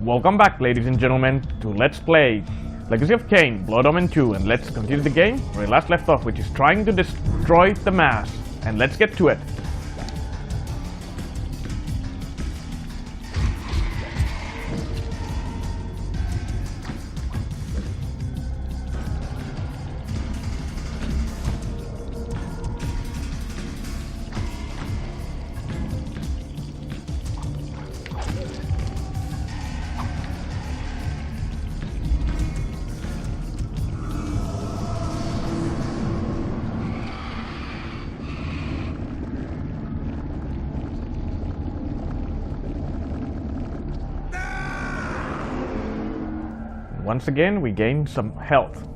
Welcome back, ladies and gentlemen, to Let's Play Legacy of Kain, Blood Omen 2, and let's continue the game where we last left off, which is trying to destroy the mass. And let's get to it. Once again, we gain some health.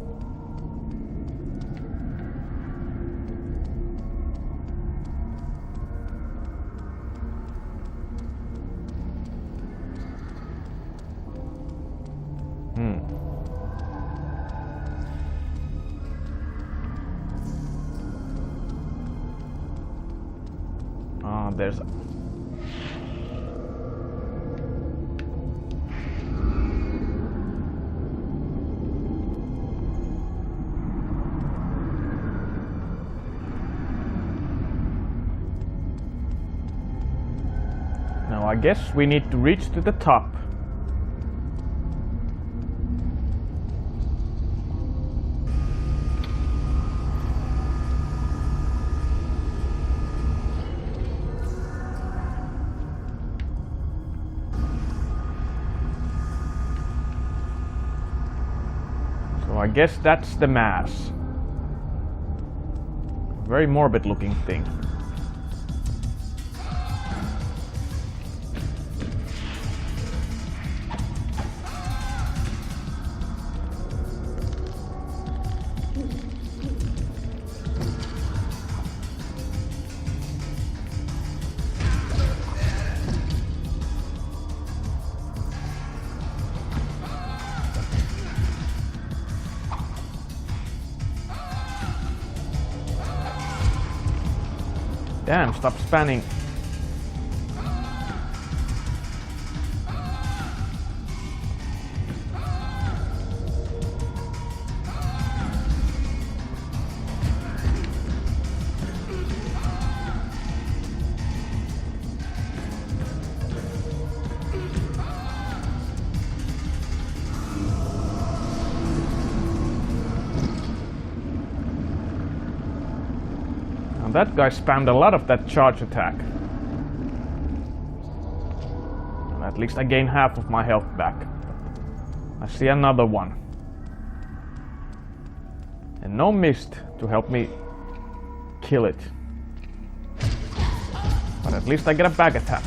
There's Now I guess we need to reach to the top. So I guess that's the mass. Very morbid looking thing. Damn, stop spanning. That guy spammed a lot of that charge attack. At least I gain half of my health back. I see another one. And no mist to help me kill it. But at least I get a back attack.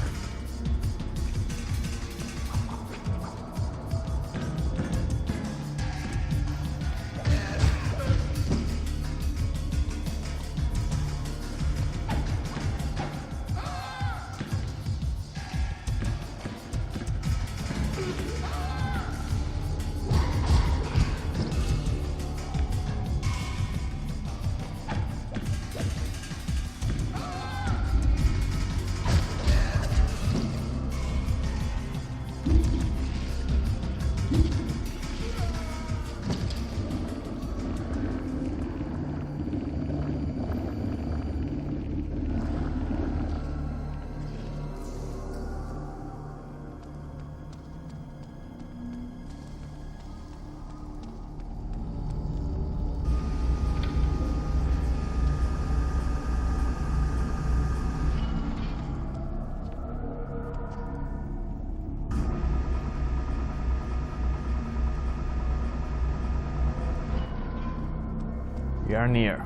We are near.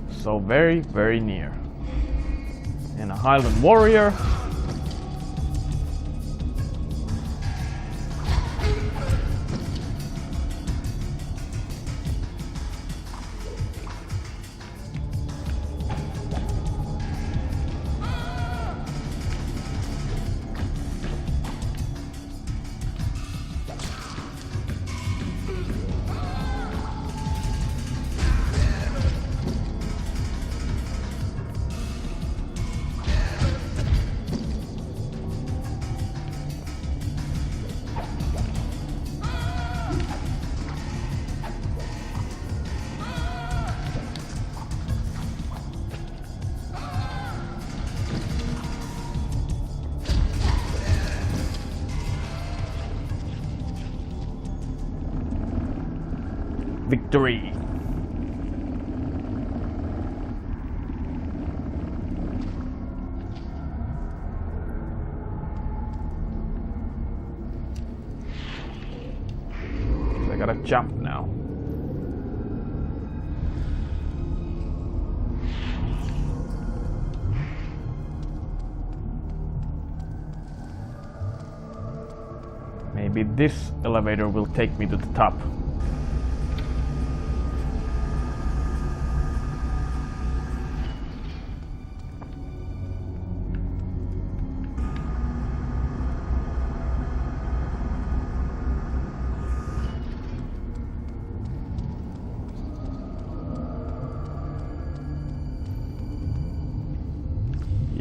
So very, very near. And a Highland warrior. Victory! So I gotta jump now. Maybe this elevator will take me to the top.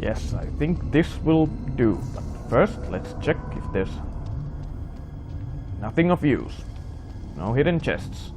Yes, I think this will do. But first, let's check if there's nothing of use. No hidden chests.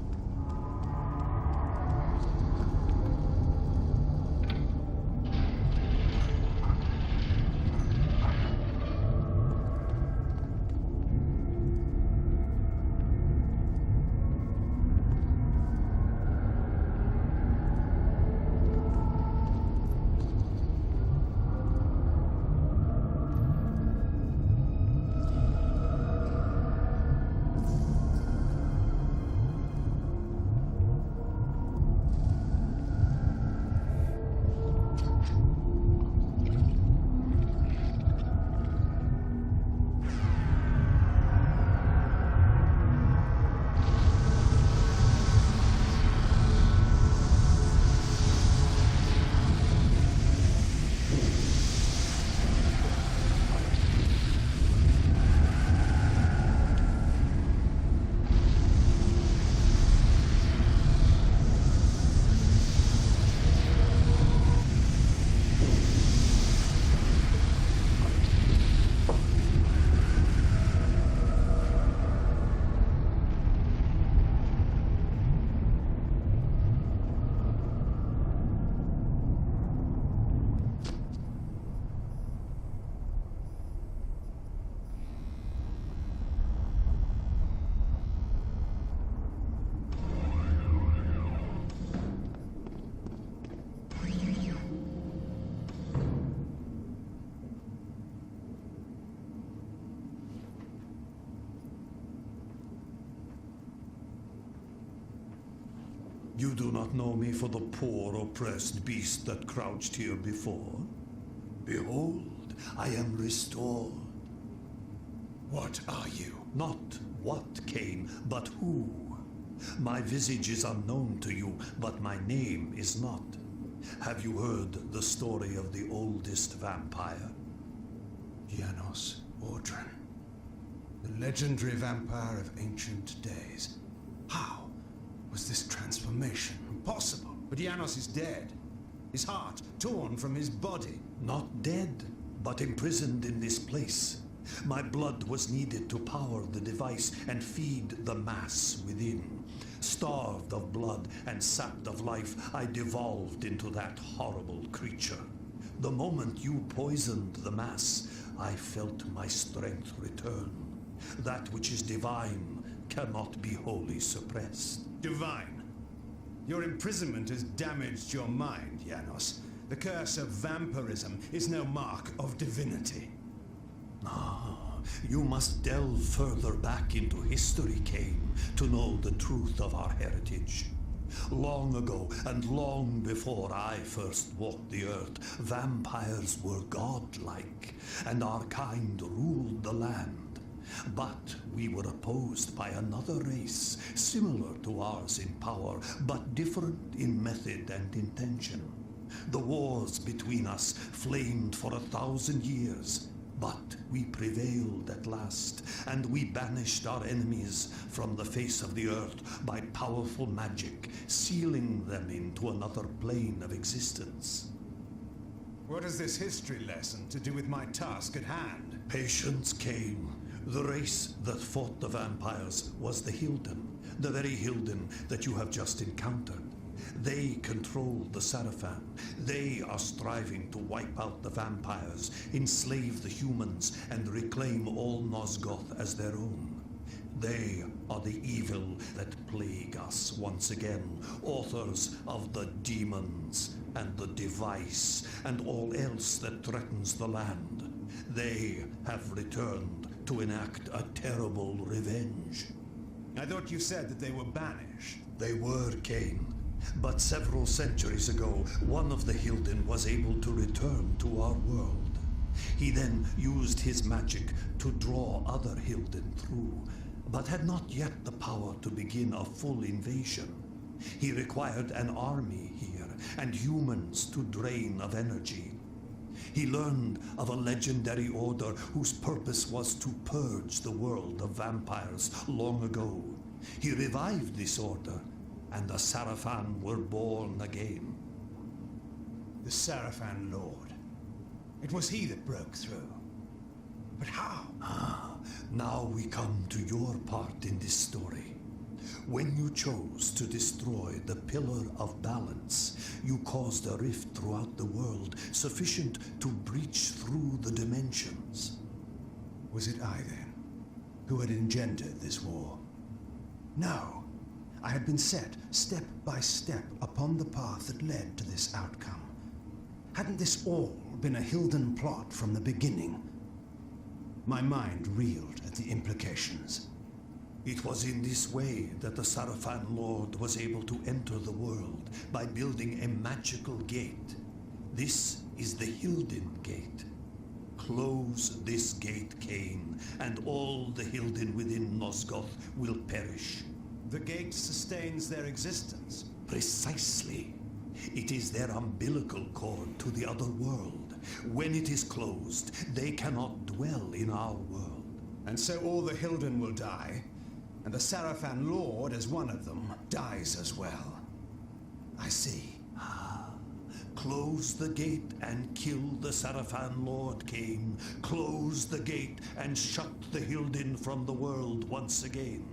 You do not know me for the poor, oppressed beast that crouched here before? Behold, I am restored. What are you? Not what, Kain, but who. My visage is unknown to you, but my name is not. Have you heard the story of the oldest vampire? Janos Ordran, the legendary vampire of ancient days. How was this transformation possible? But Janos is dead. His heart torn from his body. Not dead, but imprisoned in this place. My blood was needed to power the device and feed the mass within. Starved of blood and sapped of life, I devolved into that horrible creature. The moment you poisoned the mass, I felt my strength return. That which is divine cannot be wholly suppressed. Divine. Your imprisonment has damaged your mind, Janos. The curse of vampirism is no mark of divinity. You must delve further back into history, Kain, to know the truth of our heritage. Long ago, and long before I first walked the earth, vampires were godlike, and our kind ruled the land. But we were opposed by another race, similar to ours in power, but different in method and intention. The wars between us flamed for 1,000 years, but we prevailed at last, and we banished our enemies from the face of the earth by powerful magic, sealing them into another plane of existence. What has this history lesson to do with my task at hand? Patience came. The race that fought the vampires was the Hilden, the very Hilden that you have just encountered. They control the Sarafan. They are striving to wipe out the vampires, enslave the humans, and reclaim all Nosgoth as their own. They are the evil that plague us once again, authors of the demons and the device and all else that threatens the land. They have returned to enact a terrible revenge. I thought you said that they were banished. They were, Kain. But several centuries ago, one of the Hilden was able to return to our world. He then used his magic to draw other Hilden through, but had not yet the power to begin a full invasion. He required an army here, and humans to drain of energy. He learned of a legendary order whose purpose was to purge the world of vampires long ago. He revived this order, and the Sarafan were born again. The Sarafan Lord. It was he that broke through. But how? Now we come to your part in this story. When you chose to destroy the Pillar of Balance, you caused a rift throughout the world sufficient to breach through the dimensions. Was it I, then, who had engendered this war? No. I had been set, step by step, upon the path that led to this outcome. Hadn't this all been a Hilden plot from the beginning? My mind reeled at the implications. It was in this way that the Sarafan Lord was able to enter the world, by building a magical gate. This is the Hilden Gate. Close this gate, Kain, and all the Hilden within Nosgoth will perish. The gate sustains their existence. Precisely. It is their umbilical cord to the other world. When it is closed, they cannot dwell in our world. And so all the Hilden will die, and the Sarafan Lord, as one of them, dies as well. I see. Close the gate and kill the Sarafan Lord, Kain. Close the gate and shut the Hilden from the world once again.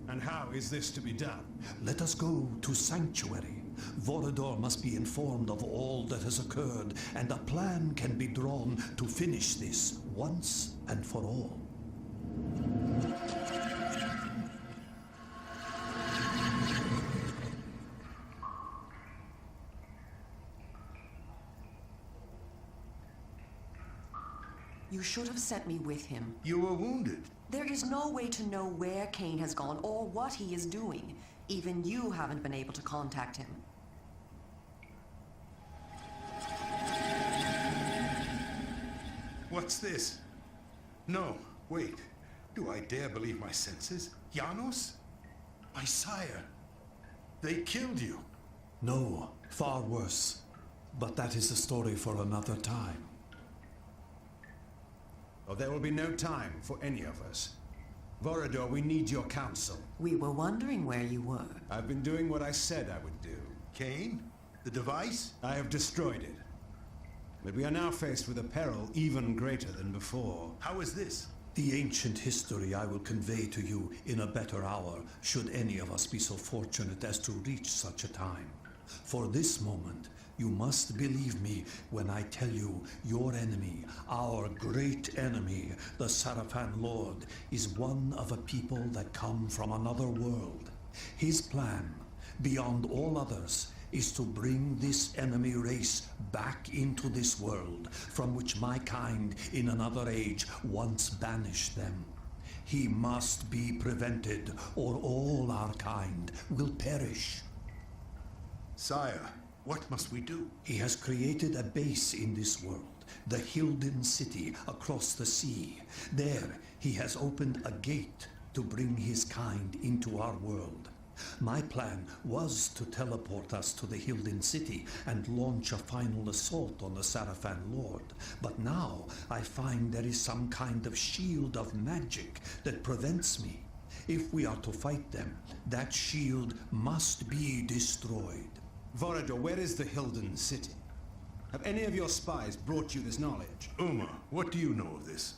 And how is this to be done? Let us go to Sanctuary. Vorador must be informed of all that has occurred, and a plan can be drawn to finish this once and for all. You should have sent me with him. You were wounded. There is no way to know where Kain has gone or what he is doing. Even you haven't been able to contact him. What's this? No, wait. Do I dare believe my senses? Janos? My sire. They killed you. No, far worse. But that is a story for another time. Well, there will be no time for any of us. Vorador, we need your counsel. We were wondering where you were. I've been doing what I said I would do. Kain? The device? I have destroyed it. But we are now faced with a peril even greater than before. How is this? The ancient history I will convey to you in a better hour, should any of us be so fortunate as to reach such a time. For this moment, you must believe me when I tell you your enemy, our great enemy, the Sarafan Lord, is one of a people that come from another world. His plan, beyond all others, is to bring this enemy race back into this world, from which my kind in another age once banished them. He must be prevented, or all our kind will perish. Sire, what must we do? He has created a base in this world, the Hilden City across the sea. There, he has opened a gate to bring his kind into our world. My plan was to teleport us to the Hilden City and launch a final assault on the Sarafan Lord. But now I find there is some kind of shield of magic that prevents me. If we are to fight them, that shield must be destroyed. Vorador, where is the Hilden City? Have any of your spies brought you this knowledge? Uma, what do you know of this?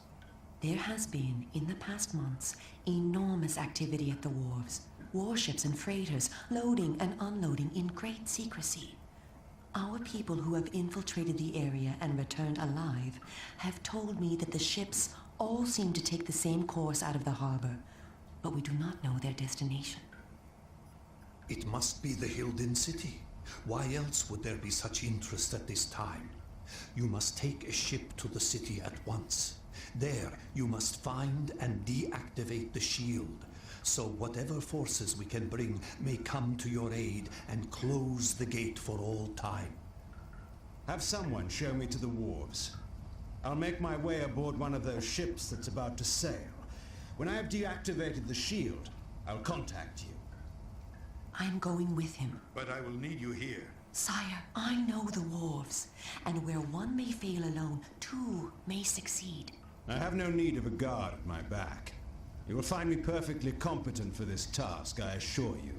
There has been, in the past months, enormous activity at the wharves. Warships and freighters loading and unloading in great secrecy. Our people who have infiltrated the area and returned alive have told me that the ships all seem to take the same course out of the harbor. but we do not know their destination. It must be the Hilden City. Why else would there be such interest at this time? You must take a ship to the city at once. There, you must find and deactivate the shield, so whatever forces we can bring may come to your aid and close the gate for all time. Have someone show me to the wharves. I'll make my way aboard one of those ships that's about to sail. When I have deactivated the shield, I'll contact you. I am going with him. But I will need you here. Sire, I know the wharves, and where one may fail alone, two may succeed. I have no need of a guard at my back. You will find me perfectly competent for this task, I assure you.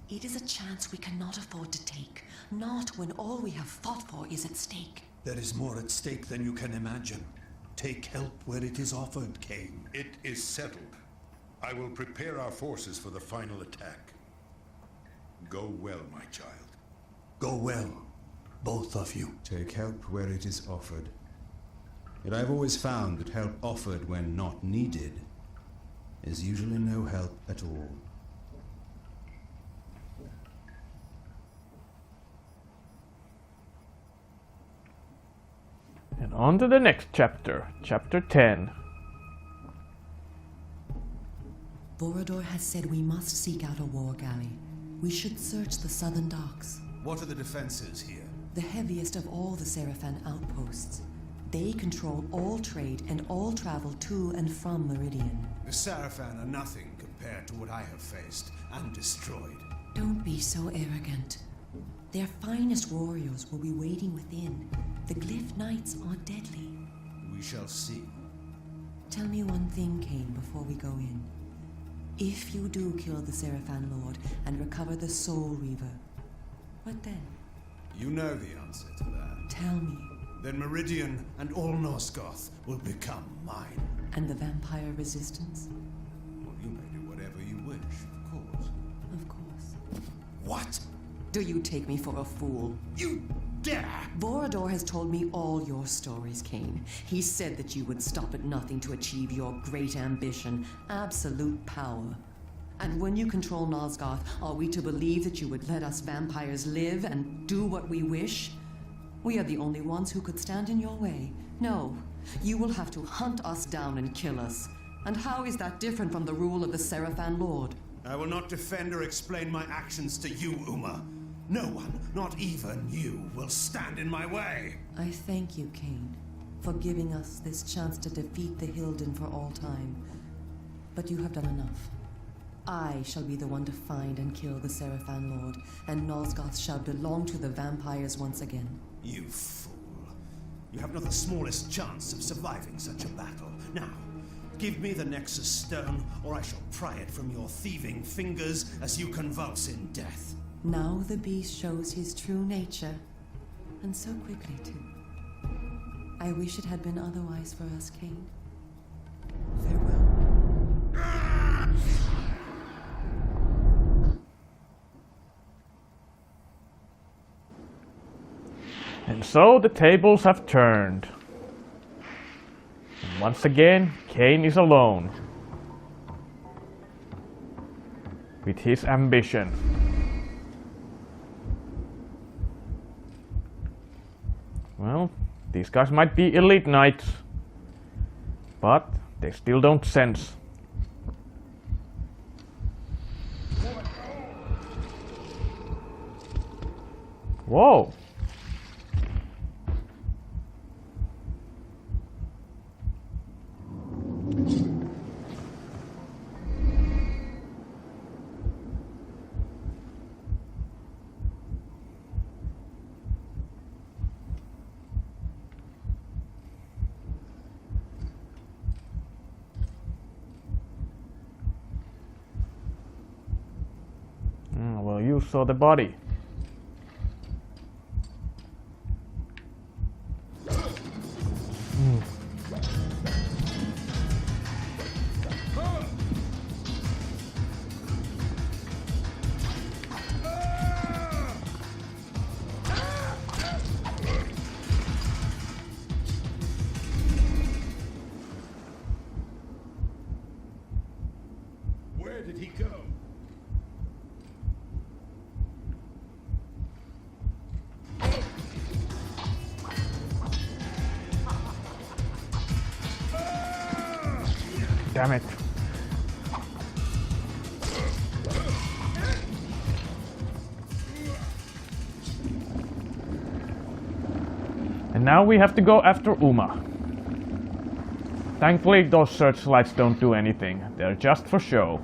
It is a chance we cannot afford to take, not when all we have fought for is at stake. There is more at stake than you can imagine. Take help where it is offered, Kain. It is settled. I will prepare our forces for the final attack. Go well, my child. Go well, both of you. Take help where it is offered. Yet I've always found that help offered when not needed is usually no help at all. And on to the next chapter, chapter 10. Vorador has said we must seek out a war galley. We should search the southern docks. What are the defenses here? The heaviest of all the Sarafan outposts. They control all trade and all travel to and from Meridian. The Sarafan are nothing compared to what I have faced and destroyed. Don't be so arrogant. Their finest warriors will be waiting within. The Glyph Knights are deadly. We shall see. Tell me one thing, Kain, before we go in. If you do kill the Sarafan Lord and recover the Soul Reaver, what then? You know the answer to that. Tell me. Then Meridian and all Nosgoth will become mine. And the vampire resistance? Well, you may do whatever you wish, of course. Of course. What? Do you take me for a fool? You dare! Vorador has told me all your stories, Kain. He said that you would stop at nothing to achieve your great ambition, absolute power. And when you control Nosgoth, are we to believe that you would let us vampires live and do what we wish? We are the only ones who could stand in your way. No, you will have to hunt us down and kill us. And how is that different from the rule of the Sarafan Lord? I will not defend or explain my actions to you, Uma. No one, not even you, will stand in my way. I thank you, Kain, for giving us this chance to defeat the Hilden for all time. But you have done enough. I shall be the one to find and kill the Sarafan Lord, and Nosgoth shall belong to the vampires once again. You fool. You have not the smallest chance of surviving such a battle. Now, give me the Nexus Stone, or I shall pry it from your thieving fingers as you convulse in death. Now the beast shows his true nature, and so quickly too. I wish it had been otherwise for us, Kain. Farewell. And so the tables have turned. And once again, Kain is alone with his ambition. Well, these guys might be elite knights, but they still don't sense. Whoa! Well, you saw the body. Damn it. And now we have to go after Uma. Thankfully, those searchlights don't do anything. They're just for show.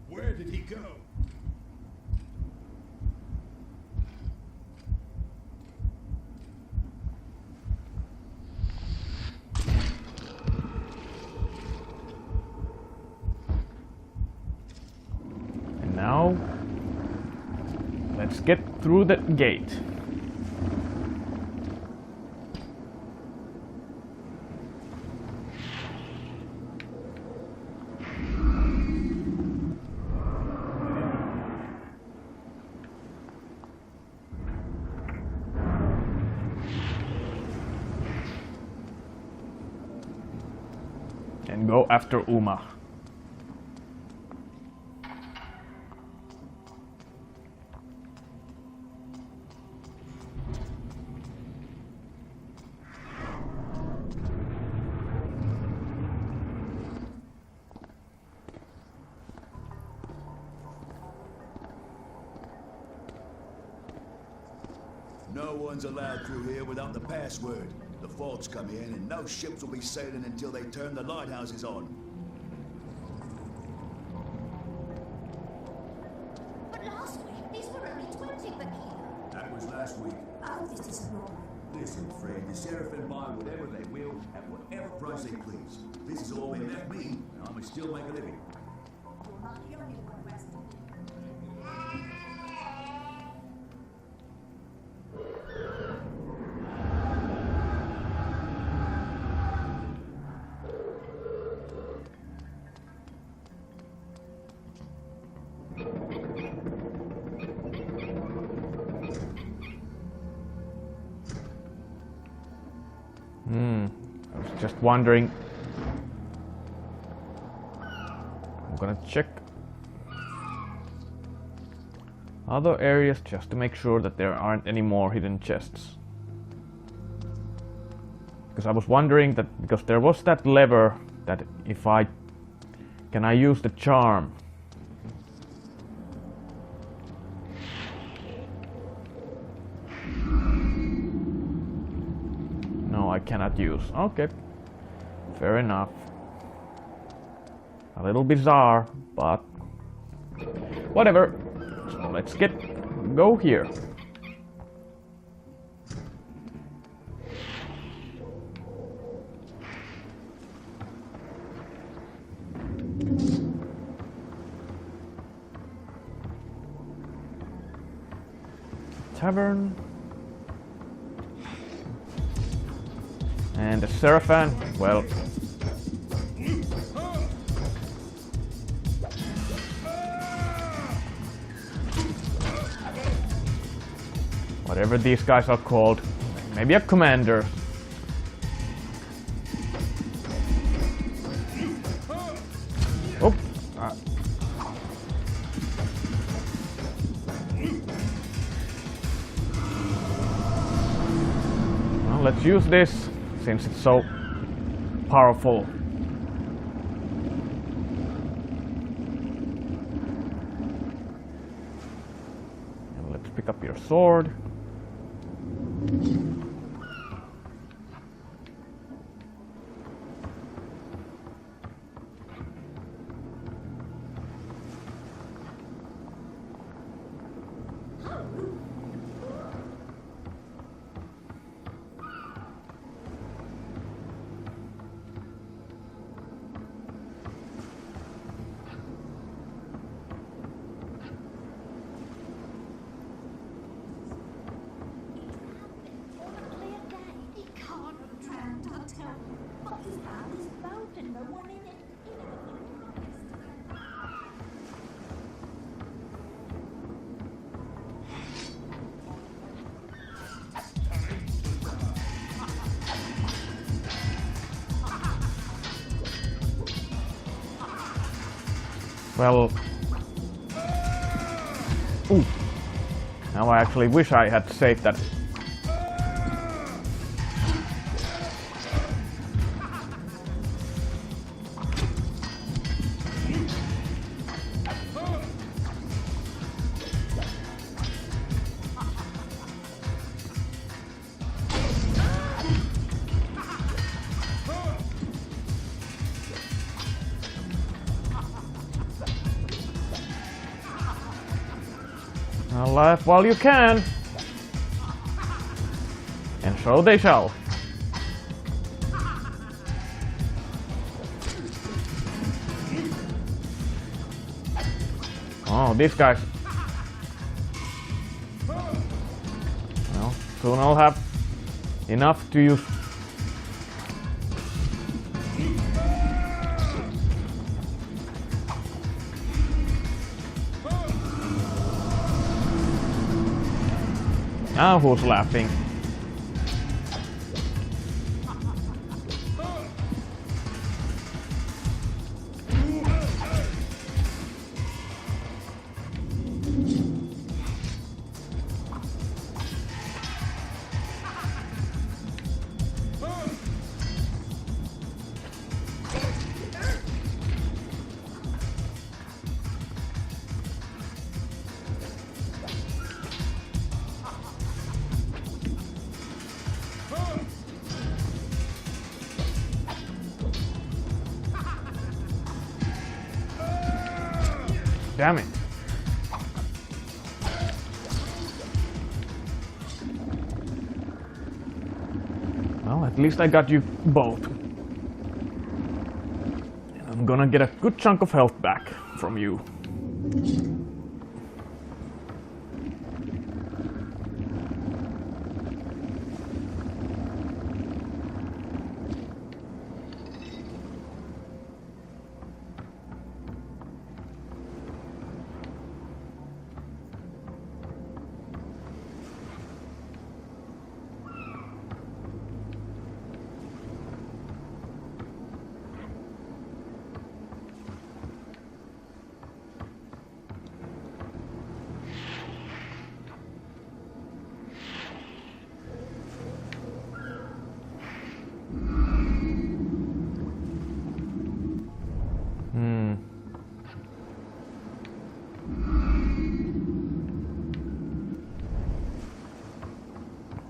Where did he go? And now, let's get through the gate. And go after Uma. No one's allowed through here without the password. The folks come in, and no ships will be sailing until they turn the lighthouses on. But last week, these were only 20 per kilo. That was last week. Oh, this is wrong. Listen, Fred, the Sarafan buy whatever they will at whatever price they please. This is all they left me, and I must still make a living. You're not the only one, Weston. I was just wondering. I'm gonna check other areas just to make sure that there aren't any more hidden chests. Because I was wondering that, because there was that lever that if I use the charm. No, I cannot use. Okay. Fair enough. A little bizarre, but whatever. So let's go here. Tavern. And the Sarafan, well, whatever these guys are called, maybe a commander. Oh, well, let's use this since it's so powerful. And let's pick up your sword. On a clear day, he can't have drowned, I tell you. But this path is blocked and no one in it. Well... Ooh. Now I actually wish I had saved that. Laugh while you can. And so they shall. Oh, these guys. Well, soon I'll have enough to use. Now who's laughing? Damn it. Well, at least I got you both. And I'm gonna get a good chunk of health back from you.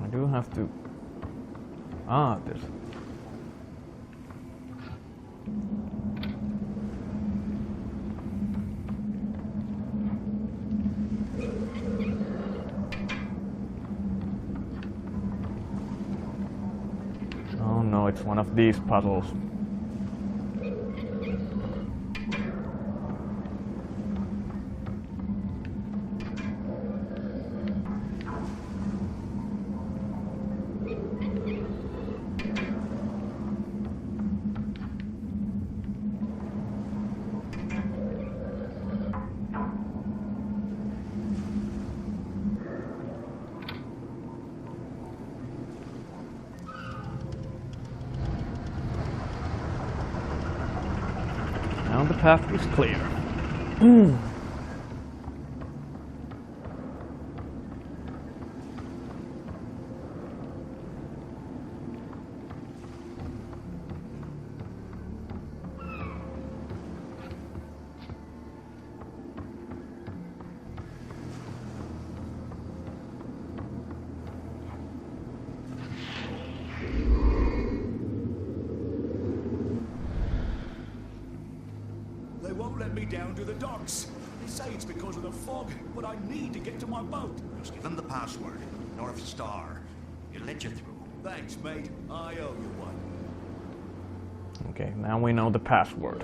I do have to... Ah, there's... Oh no, it's one of these puzzles. Now the path is clear. They won't let me down to the docks. They say it's because of the fog, but I need to get to my boat. Just give them the password. North Star. He'll let you through. Thanks, mate. I owe you one. Okay, now we know the password.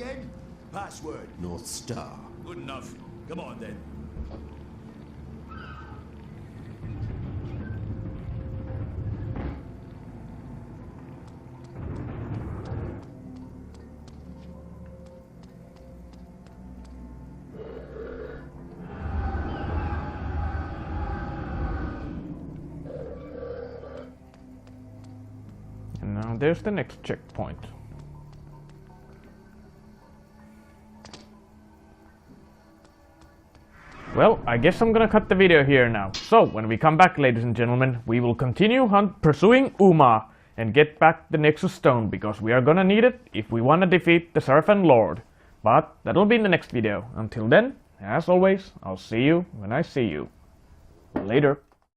again? Password. North Star. Good enough. Come on then. And now there's the next checkpoint. Well, I guess I'm gonna cut the video here now. So, when we come back, ladies and gentlemen, we will continue pursuing Uma and get back the Nexus Stone, because we are gonna need it if we wanna defeat the Sarafan Lord. But that'll be in the next video. Until then, as always, I'll see you when I see you. Later.